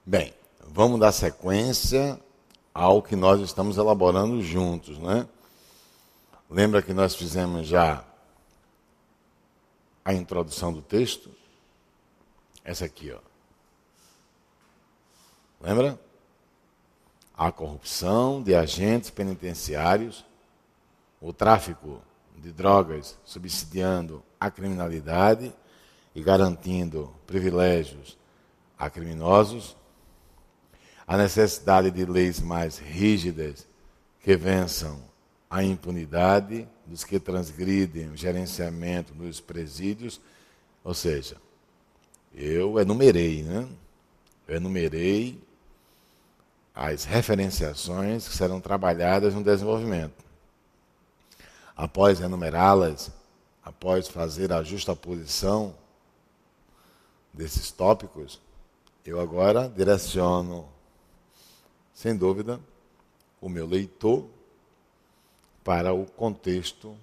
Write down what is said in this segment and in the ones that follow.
Bem, vamos dar sequência ao que nós estamos elaborando juntos, né? Lembra que nós fizemos já a introdução do texto? Essa aqui, ó. Lembra? A corrupção de agentes penitenciários, o tráfico de drogas subsidiando a criminalidade e garantindo privilégios a criminosos, a necessidade de leis mais rígidas que vençam a impunidade dos que transgridem o gerenciamento dos presídios, ou seja, eu enumerei as referenciações que serão trabalhadas no desenvolvimento. Após enumerá-las, após fazer a justaposição desses tópicos, eu agora direciono, sem dúvida, o meu leitor para o contexto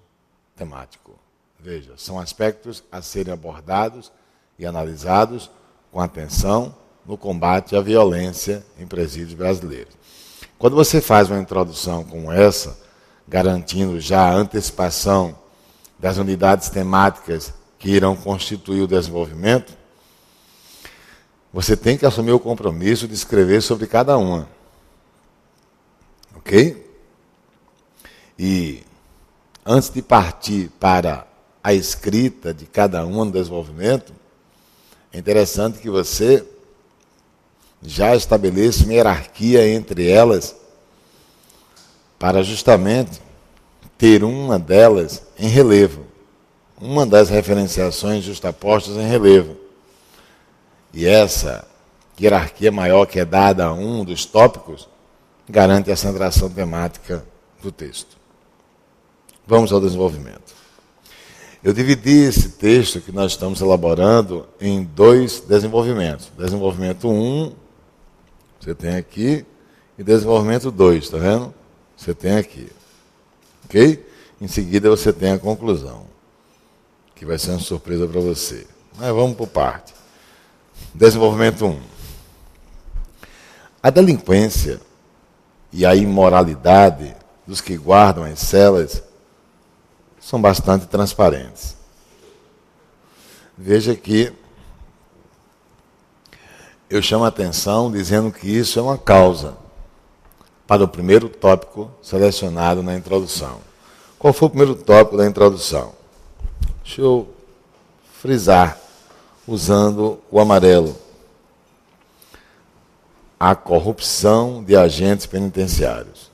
temático. Veja, são aspectos a serem abordados e analisados com atenção no combate à violência em presídios brasileiros. Quando você faz uma introdução como essa, garantindo já a antecipação das unidades temáticas que irão constituir o desenvolvimento, você tem que assumir o compromisso de escrever sobre cada uma. Ok? E antes de partir para a escrita de cada uma no desenvolvimento, é interessante que você já estabeleça uma hierarquia entre elas para justamente ter uma delas em relevo, uma das referenciações justapostas em relevo. E essa hierarquia maior que é dada a um dos tópicos garante a centração temática do texto. Vamos ao desenvolvimento. Eu dividi esse texto que nós estamos elaborando em dois desenvolvimentos. Desenvolvimento 1, você tem aqui, e desenvolvimento 2, está vendo? Você tem aqui. Ok? Em seguida você tem a conclusão, que vai ser uma surpresa para você. Mas vamos por parte. Desenvolvimento 1. A delinquência e a imoralidade dos que guardam as celas são bastante transparentes. Veja que eu chamo a atenção dizendo que isso é uma causa para o primeiro tópico selecionado na introdução. Qual foi o primeiro tópico da introdução? Deixa eu frisar usando o amarelo. A corrupção de agentes penitenciários.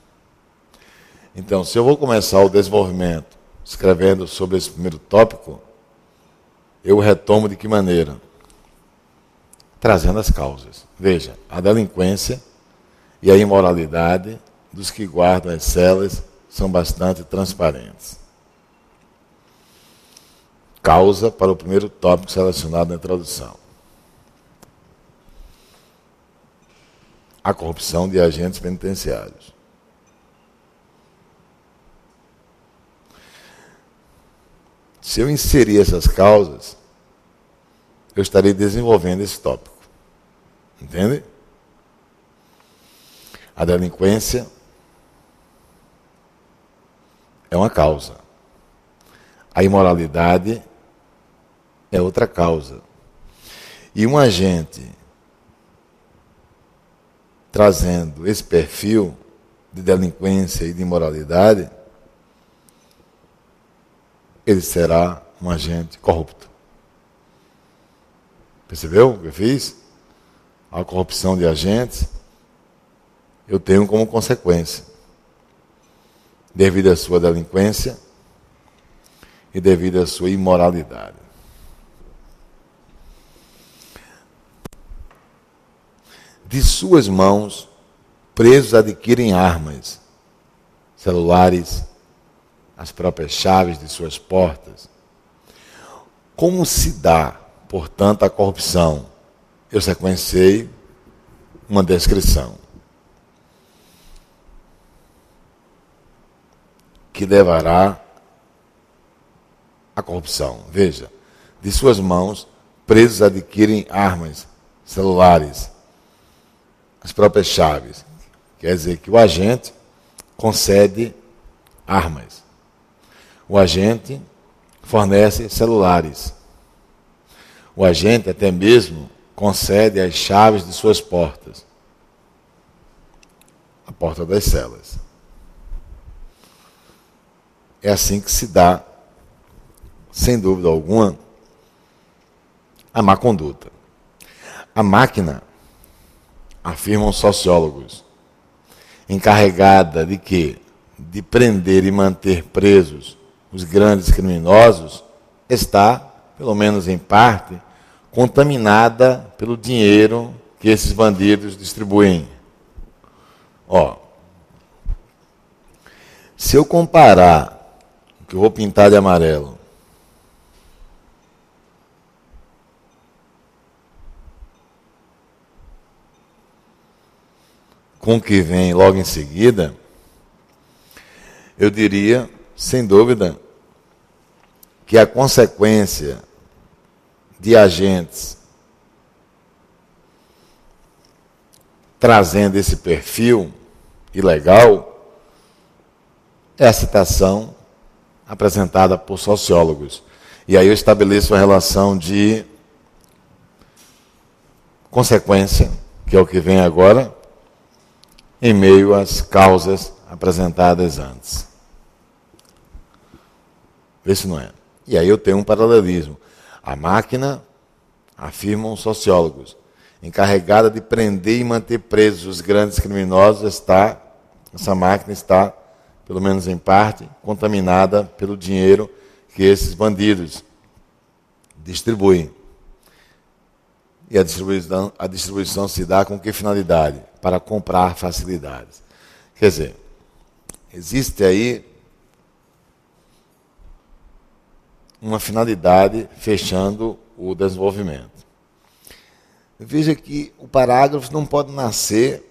Então, se eu vou começar o desenvolvimento escrevendo sobre esse primeiro tópico, eu retomo de que maneira? Trazendo as causas. Veja, a delinquência e a imoralidade dos que guardam as celas são bastante transparentes. Causa para o primeiro tópico selecionado na introdução. A corrupção de agentes penitenciários. Se eu inserir essas causas, eu estarei desenvolvendo esse tópico. Entende? A delinquência é uma causa. A imoralidade é outra causa. E um agente trazendo esse perfil de delinquência e de imoralidade, ele será um agente corrupto. Percebeu o que eu fiz? A corrupção de agentes, eu tenho como consequência, devido à sua delinquência e devido à sua imoralidade. De suas mãos, presos adquirem armas, celulares, as próprias chaves de suas portas. Como se dá, portanto, a corrupção? Eu sequenciei uma descrição que levará à corrupção. Veja, de suas mãos, presos adquirem armas, celulares, as próprias chaves. Quer dizer que o agente concede armas. O agente fornece celulares. O agente até mesmo concede as chaves de suas portas. A porta das celas. É assim que se dá, sem dúvida alguma, a má conduta. A máquina, afirmam sociólogos, encarregada de quê? De prender e manter presos os grandes criminosos, está, pelo menos em parte, contaminada pelo dinheiro que esses bandidos distribuem. Se eu comparar o que eu vou pintar de amarelo com o que vem logo em seguida, eu diria, sem dúvida, que a consequência de agentes trazendo esse perfil ilegal é a citação apresentada por sociólogos. E aí eu estabeleço a relação de consequência, que é o que vem agora, em meio às causas apresentadas antes. Vê se não é. E aí eu tenho um paralelismo. A máquina, afirmam sociólogos, encarregada de prender e manter presos os grandes criminosos, essa máquina está, pelo menos em parte, contaminada pelo dinheiro que esses bandidos distribuem. E a distribuição se dá com que finalidade? Para comprar facilidades. Quer dizer, existe aí uma finalidade fechando o desenvolvimento. Veja que o parágrafo não pode nascer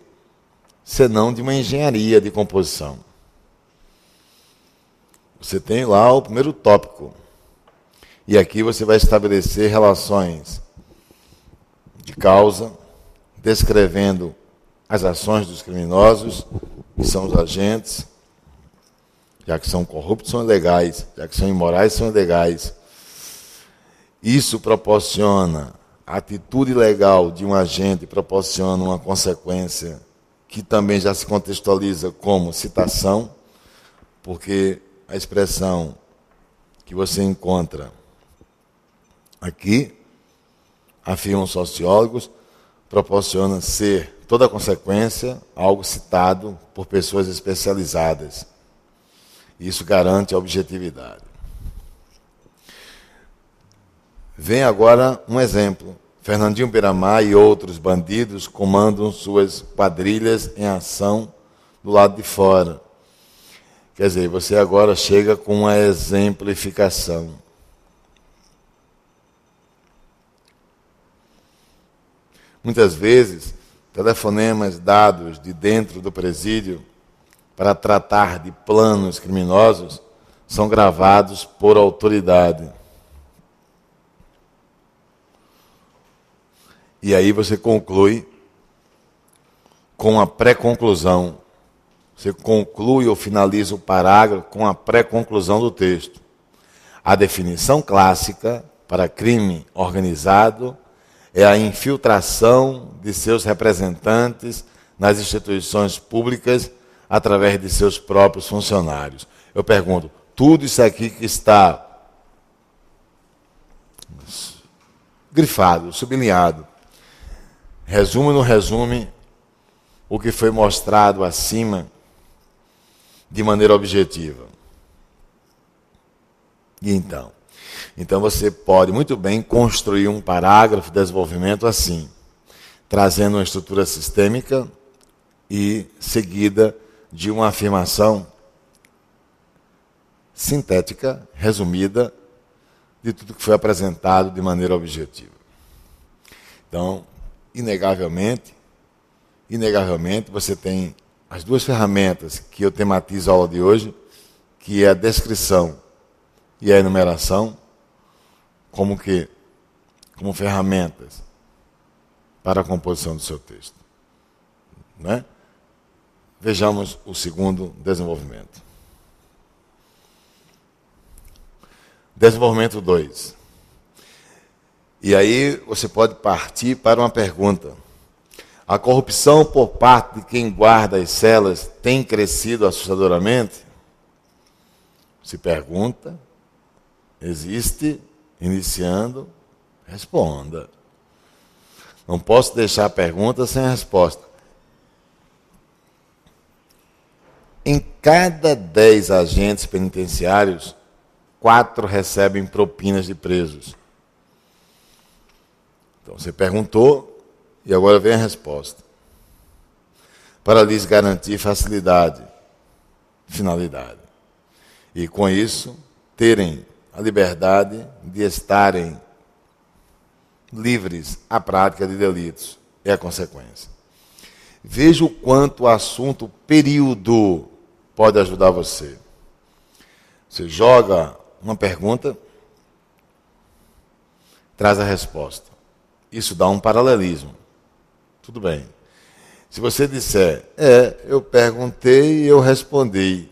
senão de uma engenharia de composição. Você tem lá o primeiro tópico. E aqui você vai estabelecer relações de causa, descrevendo as ações dos criminosos, que são os agentes, já que são corruptos, são ilegais, já que são imorais, são ilegais. Isso proporciona, a atitude legal de um agente proporciona uma consequência que também já se contextualiza como citação, porque a expressão que você encontra aqui, afirmam sociólogos, proporciona ser toda consequência algo citado por pessoas especializadas. Isso garante a objetividade. Vem agora um exemplo. Fernandinho Beiramar e outros bandidos comandam suas quadrilhas em ação do lado de fora. Quer dizer, você agora chega com uma exemplificação. Muitas vezes, telefonemas dados de dentro do presídio para tratar de planos criminosos são gravados por autoridade. E aí você conclui com a pré-conclusão. Você conclui ou finaliza o parágrafo com a pré-conclusão do texto. A definição clássica para crime organizado é a infiltração de seus representantes nas instituições públicas através de seus próprios funcionários. Eu pergunto, tudo isso aqui que está grifado, sublinhado, resume ou não resume o que foi mostrado acima de maneira objetiva? E então você pode muito bem construir um parágrafo de desenvolvimento assim, trazendo uma estrutura sistêmica e seguida de uma afirmação sintética, resumida, de tudo que foi apresentado de maneira objetiva. Então, inegavelmente, você tem as duas ferramentas que eu tematizo a aula de hoje, que é a descrição e a enumeração, como ferramentas para a composição do seu texto. né? Vejamos o segundo desenvolvimento. Desenvolvimento 2. E aí você pode partir para uma pergunta. A corrupção por parte de quem guarda as celas tem crescido assustadoramente? Se pergunta, existe, iniciando, responda. Não posso deixar a pergunta sem a resposta. Em cada 10 agentes penitenciários, 4 recebem propinas de presos. Então você perguntou e agora vem a resposta. Para lhes garantir facilidade, finalidade. E com isso, terem a liberdade de estarem livres à prática de delitos. É a consequência. Veja o quanto o assunto período pode ajudar você. Você joga uma pergunta, traz a resposta. Isso dá um paralelismo. Tudo bem. Se você disser, eu perguntei e eu respondi,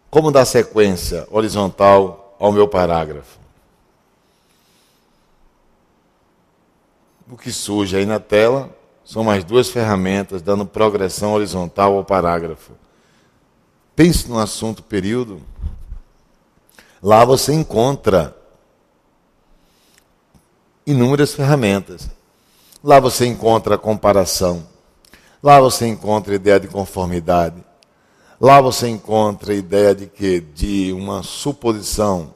como dar sequência horizontal ao meu parágrafo? O que surge aí na tela são mais 2 ferramentas dando progressão horizontal ao parágrafo. Pense no assunto período. Lá você encontra inúmeras ferramentas. Lá você encontra a comparação. Lá você encontra a ideia de conformidade. Lá você encontra a ideia de quê? De uma suposição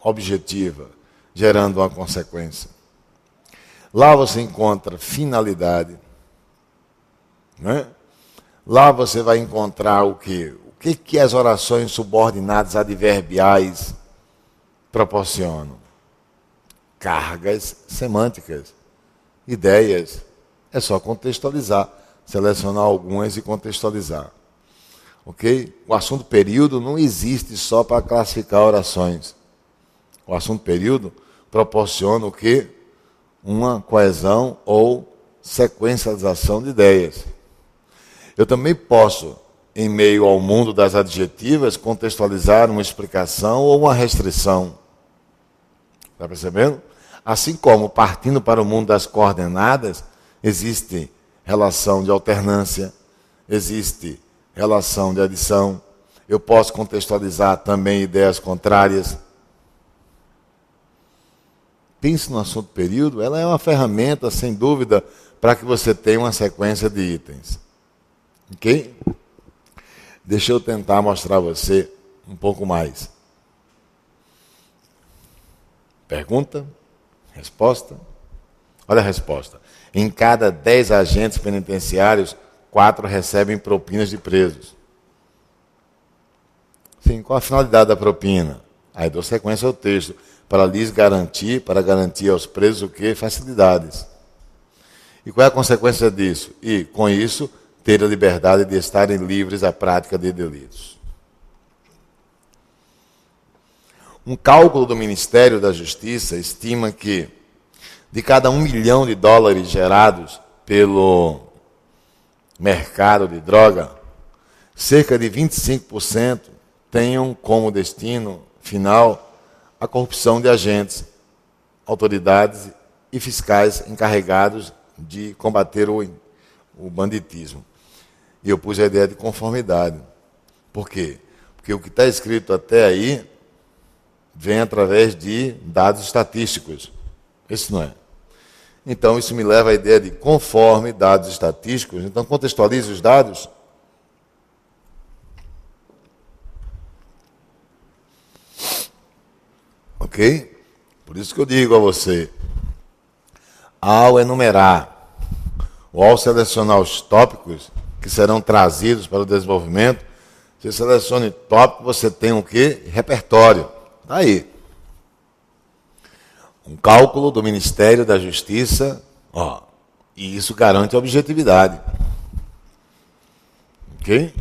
objetiva, gerando uma consequência. Lá você encontra finalidade. Né? Lá você vai encontrar o quê? O que as orações subordinadas adverbiais proporcionam? Cargas semânticas, ideias. É só contextualizar, selecionar algumas e contextualizar. Ok? O assunto período não existe só para classificar orações. O assunto período proporciona o quê? Uma coesão ou sequencialização de ideias. Eu também posso, em meio ao mundo das adjetivas, contextualizar uma explicação ou uma restrição. Está percebendo? Assim como, partindo para o mundo das coordenadas, existe relação de alternância, existe relação de adição. Eu posso contextualizar também ideias contrárias. Pense no assunto período, ela é uma ferramenta, sem dúvida, para que você tenha uma sequência de itens. Ok? Deixa eu tentar mostrar a você um pouco mais. Pergunta, resposta. Olha a resposta. Em cada 10 agentes penitenciários, 4 recebem propinas de presos. Sim, qual a finalidade da propina? Aí dou sequência ao texto. Para lhes garantir, para garantir aos presos o quê? Facilidades. E qual é a consequência disso? E, com isso, ter a liberdade de estarem livres à prática de delitos. Um cálculo do Ministério da Justiça estima que, de cada $1 milhão gerados pelo mercado de droga, cerca de 25% tenham como destino final a corrupção de agentes, autoridades e fiscais encarregados de combater o banditismo. E eu pus a ideia de conformidade. Por quê? Porque o que está escrito até aí vem através de dados estatísticos. Esse não é. Então, isso me leva à ideia de conforme dados estatísticos. Então, contextualize os dados. Ok? Por isso que eu digo a você, ao enumerar ou ao selecionar os tópicos que serão trazidos para o desenvolvimento, você selecione tópico, você tem o quê? Repertório. Está aí. Um cálculo do Ministério da Justiça, e isso garante a objetividade. Ok?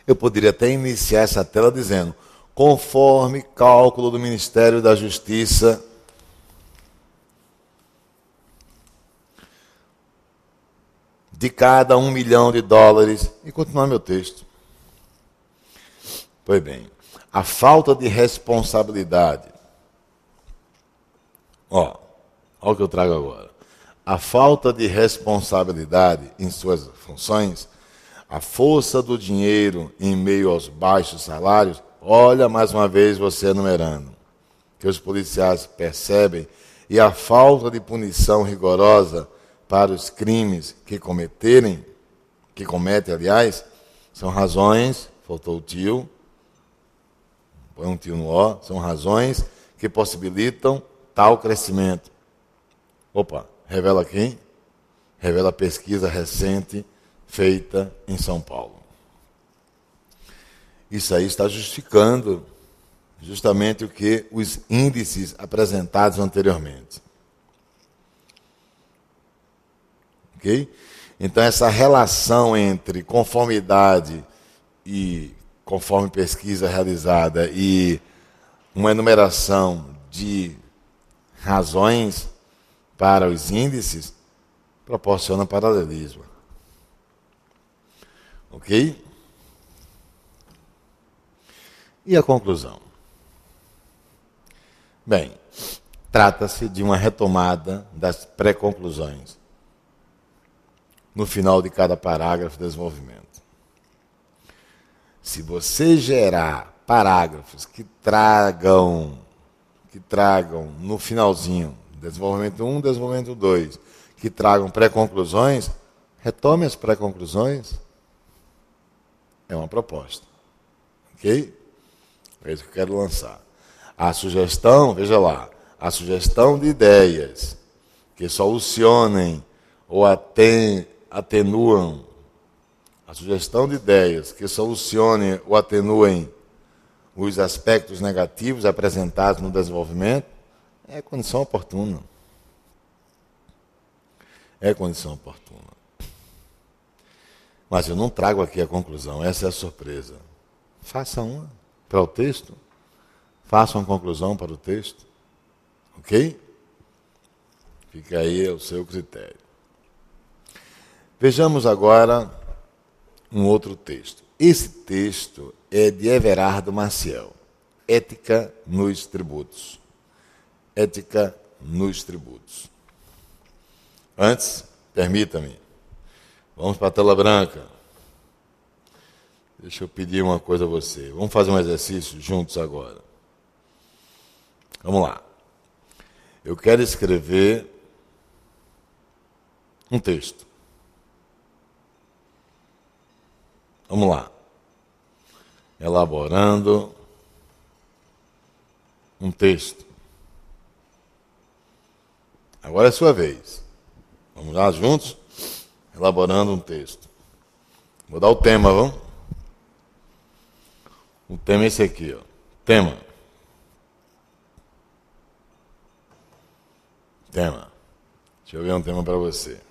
Eu poderia até iniciar essa tela dizendo, conforme cálculo do Ministério da Justiça, de cada US$ 1 milhão. E continuar meu texto. Pois bem, a falta de responsabilidade. Ó o que eu trago agora. A falta de responsabilidade em suas funções, a força do dinheiro em meio aos baixos salários, olha mais uma vez você enumerando, que os policiais percebem, e a falta de punição rigorosa para os crimes que cometem, aliás, são razões, faltou o tio, põe um tio no ó, são razões que possibilitam tal crescimento. Opa, revela quem? Revela a pesquisa recente feita em São Paulo. Isso aí está justificando justamente o que os índices apresentados anteriormente. Ok? Então, essa relação entre conformidade e, conforme pesquisa realizada, e uma enumeração de razões para os índices, proporciona paralelismo. Ok? E a conclusão? Bem, trata-se de uma retomada das pré-conclusões no final de cada parágrafo de desenvolvimento. Se você gerar parágrafos que tragam no finalzinho, desenvolvimento 1, desenvolvimento 2, que tragam pré-conclusões, retome as pré-conclusões. É uma proposta. Ok? É isso que eu quero lançar. A sugestão, veja lá, a sugestão de ideias que solucionem ou atenuam, a sugestão de ideias que solucionem ou atenuem os aspectos negativos apresentados no desenvolvimento, é condição oportuna. É condição oportuna. Mas eu não trago aqui a conclusão, essa é a surpresa. Faça uma para o texto. Faça uma conclusão para o texto. Ok? Fica aí o seu critério. Vejamos agora um outro texto. Esse texto é de Everardo Maciel. Ética nos tributos. Ética nos tributos. Antes, permita-me, vamos para a tela branca. Deixa eu pedir uma coisa a você. Vamos fazer um exercício juntos agora. Vamos lá. Eu quero escrever um texto. Vamos lá. Elaborando um texto. Agora é a sua vez. Vamos lá juntos? Elaborando um texto. Vou dar o tema, vamos? O tema é esse aqui, ó. Tema. Deixa eu ver um tema para você.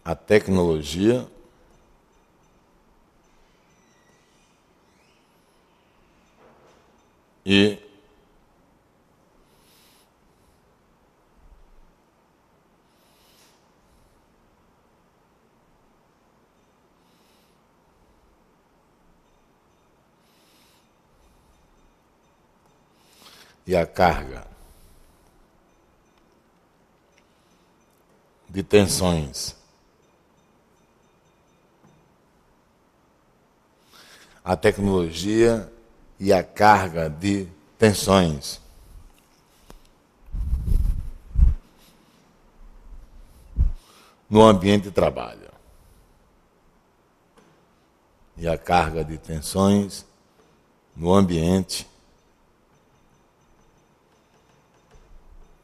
A tecnologia e a carga de tensões. A tecnologia e a carga de tensões. No ambiente de trabalho. E a carga de tensões no ambiente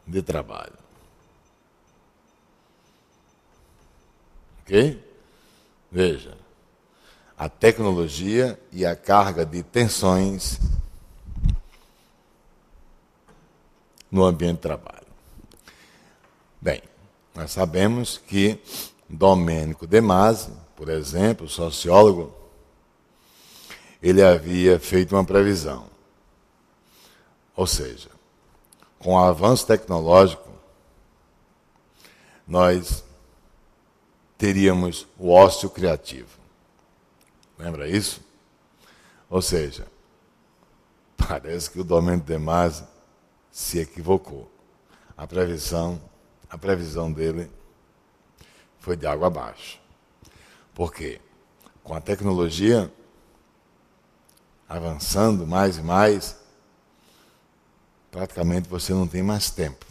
de trabalho. Ok? Veja. A tecnologia e a carga de tensões no ambiente de trabalho. Bem, nós sabemos que Domênico De Masi, por exemplo, sociólogo, ele havia feito uma previsão. Ou seja, com o avanço tecnológico, nós teríamos o ócio criativo. Lembra isso? Ou seja, parece que o Domênico de Masi se equivocou. A previsão dele foi de água abaixo. Por quê? Com a tecnologia avançando mais e mais, praticamente você não tem mais tempo.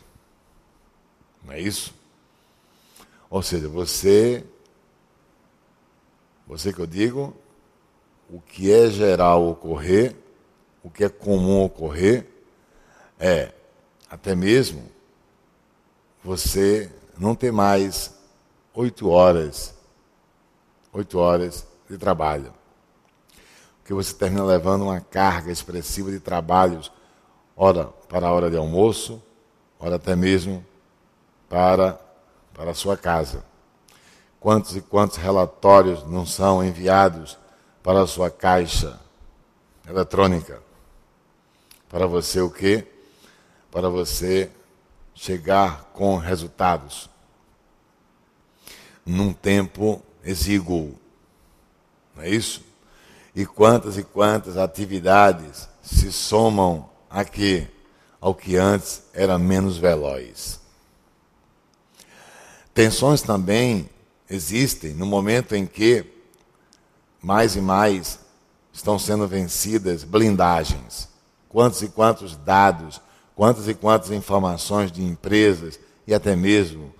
Não é isso? Ou seja, você que eu digo, o que é geral ocorrer, o que é comum ocorrer, é até mesmo você não ter mais 8 horas de trabalho. Porque você termina levando uma carga expressiva de trabalhos, ora para a hora de almoço, ora até mesmo para a sua casa. Quantos e quantos relatórios não são enviados para a sua caixa eletrônica? Para você o quê? Para você chegar com resultados num tempo exíguo. Não é isso? E quantas atividades se somam aqui ao que antes era menos veloz. Tensões também existem no momento em que mais e mais estão sendo vencidas blindagens. Quantos e quantos dados, quantas e quantas informações de empresas e até mesmo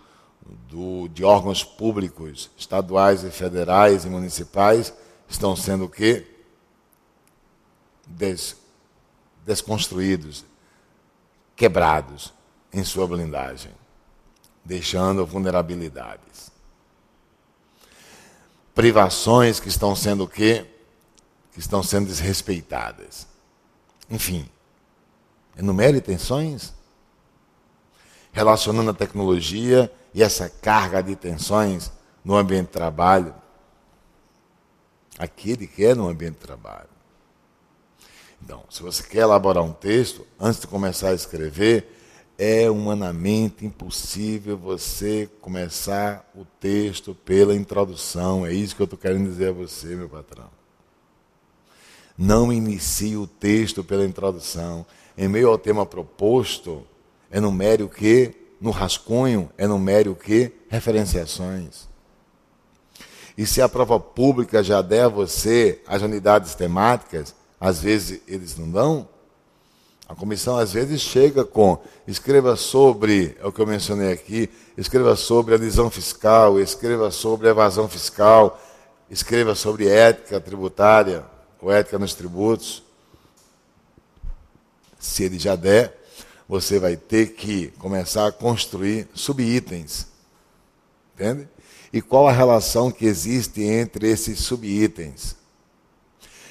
de órgãos públicos, estaduais e federais e municipais, estão sendo o quê? Desconstruídos, quebrados em sua blindagem, deixando vulnerabilidades. Privações que estão sendo o quê? Que estão sendo desrespeitadas. Enfim, enumere tensões, relacionando a tecnologia e essa carga de tensões no ambiente de trabalho. Aquele que é no ambiente de trabalho. Então, se você quer elaborar um texto, antes de começar a escrever, é humanamente impossível você começar o texto pela introdução. É isso que eu estou querendo dizer a você, meu patrão. Não inicie o texto pela introdução. Em meio ao tema proposto, enumere o quê? No rascunho, enumere o quê? Referenciações. E se a prova pública já der a você as unidades temáticas, às vezes eles não dão, a comissão às vezes chega com, escreva sobre, é o que eu mencionei aqui, escreva sobre a elisão fiscal, escreva sobre a evasão fiscal, escreva sobre ética tributária, ou ética nos tributos. Se ele já der, você vai ter que começar a construir subitens. Entende? E qual a relação que existe entre esses subitens?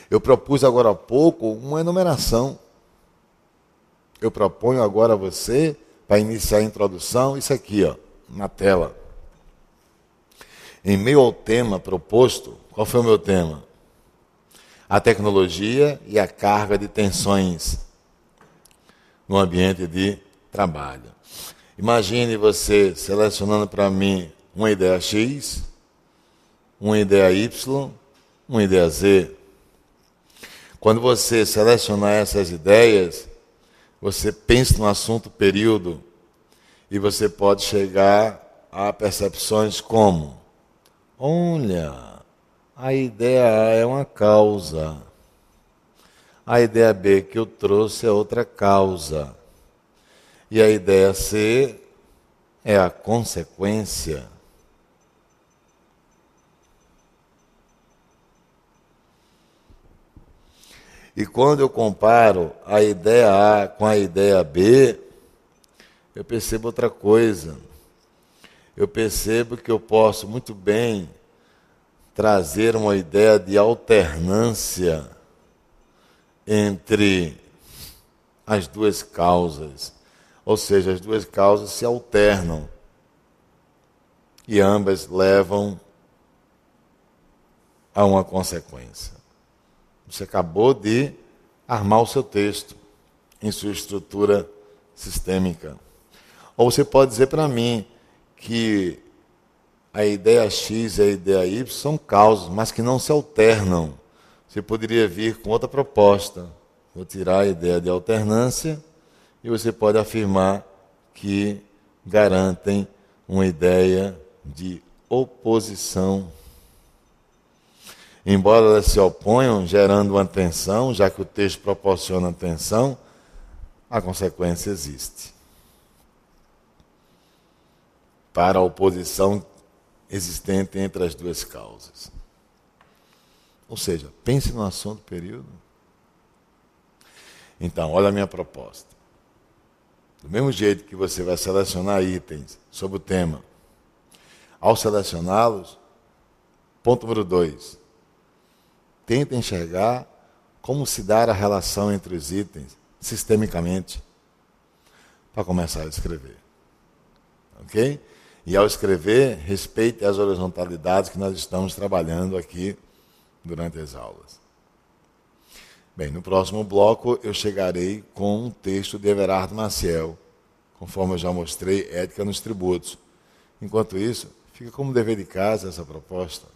Eu propus agora há pouco uma enumeração. Eu proponho agora a você, para iniciar a introdução, isso aqui, ó, na tela. Em meio ao tema proposto, qual foi o meu tema? A tecnologia e a carga de tensões no ambiente de trabalho. Imagine você selecionando para mim uma ideia X, uma ideia Y, uma ideia Z. Quando você selecionar essas ideias, você pensa no assunto período e você pode chegar a percepções como: olha, a ideia A é uma causa, a ideia B que eu trouxe é outra causa, e a ideia C é a consequência. E quando eu comparo a ideia A com a ideia B, eu percebo outra coisa. Eu percebo que eu posso muito bem trazer uma ideia de alternância entre as duas causas. Ou seja, as duas causas se alternam e ambas levam a uma consequência. Você acabou de armar o seu texto. em sua estrutura sistêmica. Ou você pode dizer para mim que a ideia X e a ideia Y são causas, mas que não se alternam. Você poderia vir com outra proposta. Vou tirar a ideia de alternância e você pode afirmar que garantem uma ideia de oposição. Embora elas se oponham, gerando uma tensão, já que o texto proporciona tensão, a consequência existe. Para a oposição existente entre as duas causas. Ou seja, pense no assunto período. Então, olha a minha proposta. Do mesmo jeito que você vai selecionar itens sobre o tema, ao selecioná-los, ponto número 2, tenta enxergar como se dá a relação entre os itens, sistemicamente, para começar a escrever. Ok? E ao escrever, respeite as horizontalidades que nós estamos trabalhando aqui durante as aulas. Bem, no próximo bloco eu chegarei com um texto de Everardo Maciel, conforme eu já mostrei, Ética nos Tributos. Enquanto isso, fica como dever de casa essa proposta.